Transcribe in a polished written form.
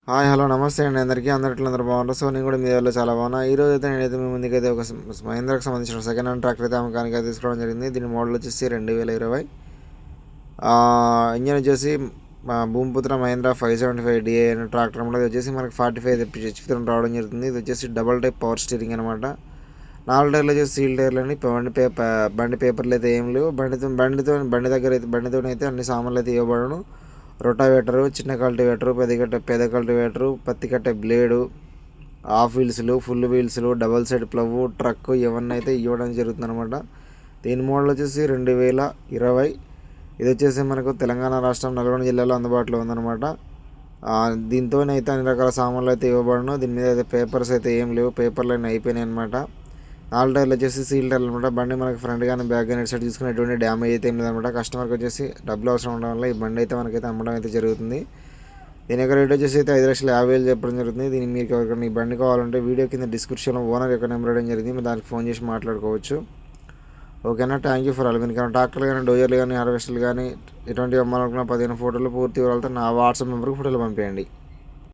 Hi hello నమస్తే అండి అందరికీ అందరూ బాగున్నారు. సో నేను కూడా మీ దగ్గర చాలా బాగున్నా. ఈరోజు అయితే నేనైతే మీ ముందుకైతే ఒక మహేంద్రకు సంబంధించిన సెకండ్ హ్యాండ్ ట్రాక్టర్ అయితే అమ్మకానికి అయితే తీసుకోవడం జరిగింది. దీని మోడల్ వచ్చేసి 2020. ఇంజన్ వచ్చేసి భూమిపుత్ర మహేంద్ర 575 అనే ట్రాక్టర్ అనమాట. ఇది వచ్చేసి మనకి 45 హెచ్పి రావడం జరుగుతుంది. ఇది వచ్చేసి డబల్ టైప్ పవర్ స్టీరింగ్ అనమాట. 4 టైర్లు వచ్చేసి సీల్ టైర్లు అని బండి పేపర్లు అయితే ఏం లేవు. బండితో అయితే అన్ని సామాన్లు అయితే ఇవ్వబడను. రొటావేటరు, చిన్న కల్టివేటరు, పెద్ద కల్టివేటరు, పత్తి కట్టే బ్లేడు, హాఫ్ వీల్స్లు, ఫుల్ వీల్స్లు, డబల్ సైడ్ ప్లవ్, ట్రక్ ఇవన్నీ అయితే ఇవ్వడం జరుగుతుంది అనమాట. దీని మోడల్ వచ్చేసి 2020. ఇది వచ్చేసి మనకు తెలంగాణ రాష్ట్రం నల్గొండ జిల్లాలో అందుబాటులో ఉందన్నమాట. దీంతోనైతే అన్ని రకాల సామాన్లు అయితే ఇవ్వబడను. దీని మీద అయితే పేపర్స్ అయితే ఏం లేవు, పేపర్లు అయినా అయిపోయినాయి అనమాట. 4 టైర్లు వచ్చేసి సీల్ టైర్లు అనమాట. బండి మనకి ఫ్రంట్ కానీ బ్యాక్ కానీ సైడ్ చూసుకుని ఎటువంటి డ్యామేజ్ అయితే ఏం లేదనమాట. కస్టమర్కి వచ్చేసి డబ్బులు అవసరం ఉండడం వల్ల ఈ బండి అయితే మనకైతే అమ్మడం అయితే జరుగుతుంది. దీని యొక్క రేట్ వచ్చేసి అయితే 5,50,000 చెప్పడం జరుగుతుంది. దీనికి మీకు ఎవరికైనా ఈ బండి కావాలంటే వీడియో కింద డిస్క్రిప్షన్లో ఓనర్ యొక్క నెంబర్ ఇవ్వడం జరిగింది. మీరు దానికి ఫోన్ చేసి మాట్లాడుకోవచ్చు. ఓకేనా, థ్యాంక్ యూ ఫర్ ఆల్. మీకు ట్రాక్టర్లు కానీ, డోజర్లు కానీ, హార్వెస్టర్లు కానీ ఎటువంటి అమ్మాలనుకున్న 15 ఫోటోలు పూర్తి వివరాలతో నా వాట్సాప్ నెంబర్కి ఫోటోలు పంపేయండి.